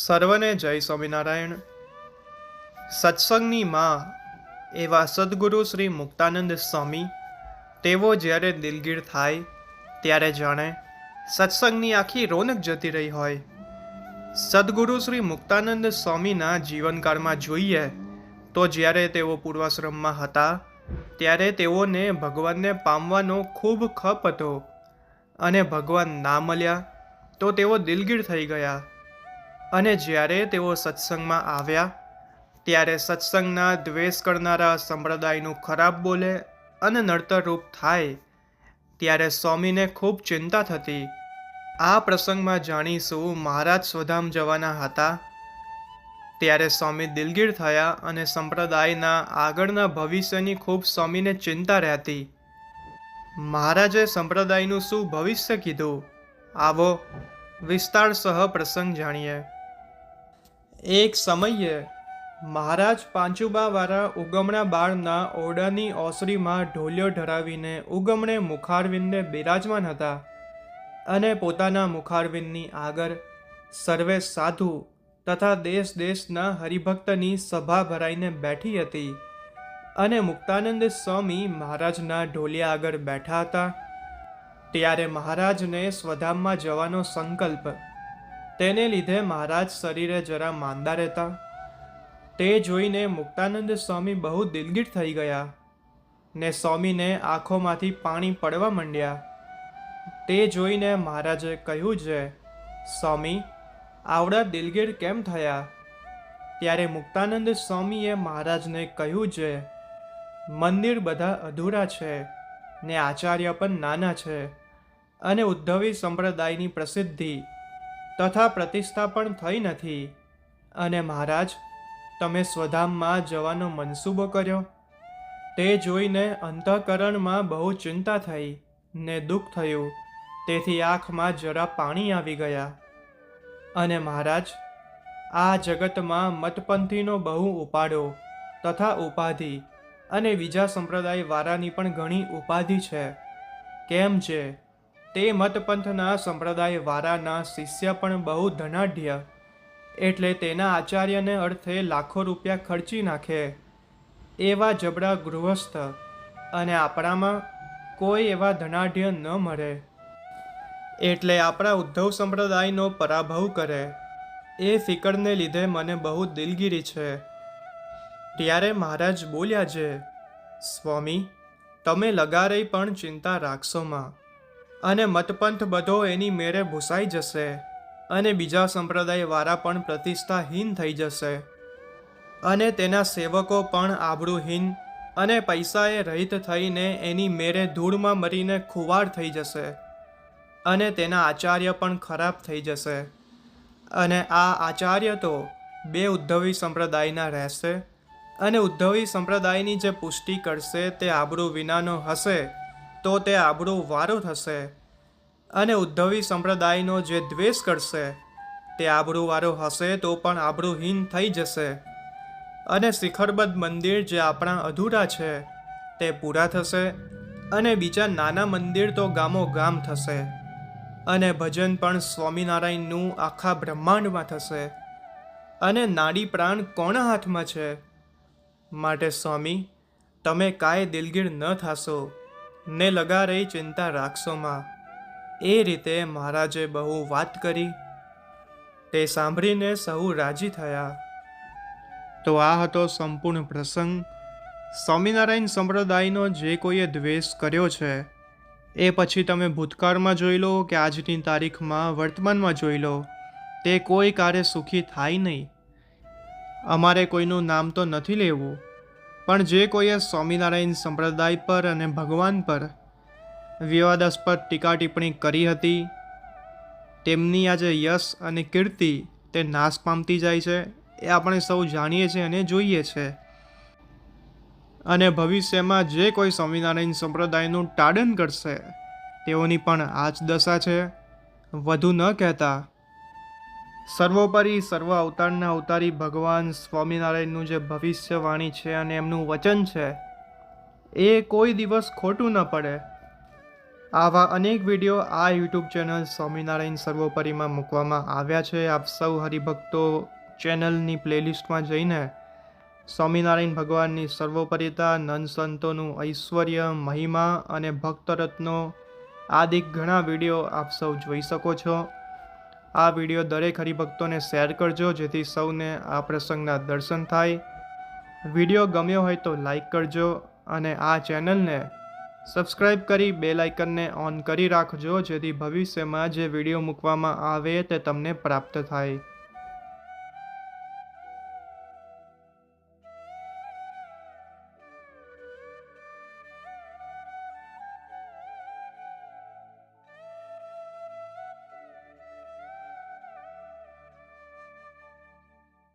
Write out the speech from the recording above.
સર્વને જય સ્વામિનારાયણ. સત્સંગની માં એવા સદગુરુ શ્રી મુક્તાનંદ સ્વામી તેઓ જ્યારે દિલગીર થાય ત્યારે જાણે સત્સંગની આખી રોનક જતી રહી હોય. સદગુરુ શ્રી મુક્તાનંદ સ્વામીના જીવનકાળમાં જોઈએ તો જ્યારે તેઓ પૂર્વાશ્રમમાં હતા ત્યારે તેઓને ભગવાનને પામવાનો ખૂબ ખપ હતો અને ભગવાન ના મળ્યા તો તેઓ દિલગીર થઈ ગયા. અને જ્યારે તેઓ સત્સંગમાં આવ્યા ત્યારે સત્સંગના દ્વેષ કરનારા સંપ્રદાયનું ખરાબ બોલે અને નડતરરૂપ થાય ત્યારે સ્વામીને ખૂબ ચિંતા થતી. આ પ્રસંગમાં જાણીશું મહારાજ સ્વધામ જવાના હતા ત્યારે સ્વામી દિલગીર થયા અને સંપ્રદાયના આગળના ભવિષ્યની ખૂબ સ્વામીને ચિંતા રહેતી. મહારાજે સંપ્રદાયનું શું ભવિષ્ય કીધું, આવો વિસ્તારસહ પ્રસંગ જાણીએ. એક સમયે મહારાજ પાંચુબાવાળા ઉગમણા બાળના ઓરડાની ઓસરીમાં ઢોલિયો ધરાવીને ઉગમણે મુખારવિંદે બિરાજમાન હતા અને પોતાના મુખારવિંદની આગળ સર્વે સાધુ તથા દેશ દેશના હરિભક્તની સભા ભરાઈને બેઠી હતી અને મુક્તાનંદ સ્વામી મહારાજના ઢોલિયા આગળ બેઠા હતા. ત્યારે મહારાજને સ્વધામમાં જવાનો સંકલ્પ, તેને લીધે મહારાજ શરીરે જરા માંદા રહેતા. તે જોઈને મુક્તાનંદ સ્વામી બહુ દિલગીર થઈ ગયા ને સ્વામીને આંખોમાંથી પાણી પડવા માંડ્યા. તે જોઈને મહારાજે કહ્યું છે, સ્વામી આવડા દિલગીર કેમ થયા? ત્યારે મુક્તાનંદ સ્વામીએ મહારાજને કહ્યું છે, મંદિર બધા અધૂરા છે ને આચાર્ય પણ નાના છે અને ઉદ્ધવી સંપ્રદાયની પ્રસિદ્ધિ તથા પ્રતિષ્ઠા પણ થઈ નથી. અને મહારાજ તમે સ્વધામમાં જવાનો મનસૂબો કર્યો. તે જોઈને અંતઃકરણમાં બહુ ચિંતા થઈ ને દુઃખ થયું. તેથી આંખમાં જરા પાણી આવી ગયા. અને મહારાજ આ જગતમાં મતપંથીનો બહુ ઉપાડો તથા ઉપાધિ અને બીજા સંપ્રદાય વાળાની પણ ઘણી ઉપાધિ છે. કેમ છે તે મતપંથના સંપ્રદાય વાળાના શિષ્ય પણ બહુ ધનાઢ્ય, એટલે તેના આચાર્યને અર્થે લાખો રૂપિયા ખર્ચી નાખે એવા જબડા ગૃહસ્થ, અને આપણામાં કોઈ એવા ધનાઢ્ય ન મળે એટલે આપણા ઉદ્ધવ સંપ્રદાયનો પરાભવ કરે. એ ફિકરને લીધે મને બહુ દિલગીરી છે. ત્યારે મહારાજ બોલ્યા છે, સ્વામી તમે લગારેય પણ ચિંતા રાખશોમાં અને મતપંથ બધો એની મેરે ભૂસાઈ જશે અને બીજા સંપ્રદાય વાળા પણ પ્રતિષ્ઠાહીન થઈ જશે અને તેના સેવકો પણ આબરૂહીન અને પૈસાએ રહિત થઈને એની મેરે ધૂળમાં મરીને ખુવાર થઈ જશે અને તેના આચાર્ય પણ ખરાબ થઈ જશે. અને આ આચાર્ય તો બે ઉદ્ધવી સંપ્રદાયના રહેશે અને ઉદ્ધવી સંપ્રદાયની જે પુષ્ટિ કરશે તે આબરૂ વિનાનો હશે તો તે આબરૂ વારો થશે, અને ઉદ્ધવી સંપ્રદાયનો જે દ્વેષ કરશે તે આબરૂ વારો હશે તો પણ આબરૂહીન થઈ જશે. અને શિખરબદ્ધ મંદિર જે આપણા અધૂરા છે તે પૂરા થશે અને બીજા નાના મંદિર તો ગામો ગામ થશે અને ભજન પણ સ્વામિનારાયણનું આખા બ્રહ્માંડમાં થશે. અને નાડી પ્રાણ કોના હાથમાં છે? માટે સ્વામી તમે કાંઈ દિલગીર ન થાશો ને લગારેય ચિંતા રાખશોમાં. એ રીતે મહારાજે બહુ વાત કરી. તે સાંભળીને સહુ રાજી થયા. તો આ હતો સંપૂર્ણ પ્રસંગ. સ્વામિનારાયણ સંપ્રદાયનો જે કોઈએ દ્વેષ કર્યો છે એ પછી તમે ભૂતકાળમાં જોઈ લો કે આજની તારીખમાં વર્તમાનમાં જોઈ લો, તે કોઈ કાર્ય સુખી થાય નહીં. અમારે કોઈનું નામ તો નથી લેવું, પણ જે કોઈએ સ્વામિનારાયણ સંપ્રદાય પર અને ભગવાન પર વિવાદાસ્પદ ટીકા ટિપ્પણી કરી હતી તેમની આજે યશ અને કીર્તિ તે નાશ પામતી જાય છે. એ આપણે સૌ જાણીએ છીએ અને જોઈએ છે. અને ભવિષ્યમાં જે કોઈ સ્વામિનારાયણ સંપ્રદાયનું તાડન કરશે તેઓની પણ આ જ દશા છે. વધુ ન કહેતા, સર્વોપરી સર્વ અવતારના અવતારી ભગવાન સ્વામિનારાયણનું જે ભવિષ્યવાણી છે અને એમનું વચન છે એ કોઈ દિવસ ખોટું ન પડે. આવા અનેક વિડીયો આ યુટ્યુબ ચેનલ સ્વામિનારાયણ સર્વોપરીમાં મૂકવામાં આવ્યા છે. આપ સૌ હરિભક્તો ચેનલની પ્લેલિસ્ટમાં જઈને સ્વામિનારાયણ ભગવાનની સર્વોપરીતા, નંદ સંતોનું ઐશ્વર્ય, મહિમા અને ભક્તરત્નો આદિ ઘણા વિડીયો આપ સૌ જોઈ શકો છો. આ વિડીયો દરેક હરિભક્તોને શેર કરજો જેથી સૌને આ પ્રસંગના દર્શન થાય. વિડીયો ગમ્યો હોય તો લાઈક કરજો અને આ ચેનલને સબસ્ક્રાઈબ કરી બેલ આઇકનને ઓન કરી રાખજો જેથી ભવિષ્યમાં જે વિડીયો મૂકવામાં આવે તે તમને પ્રાપ્ત થાય.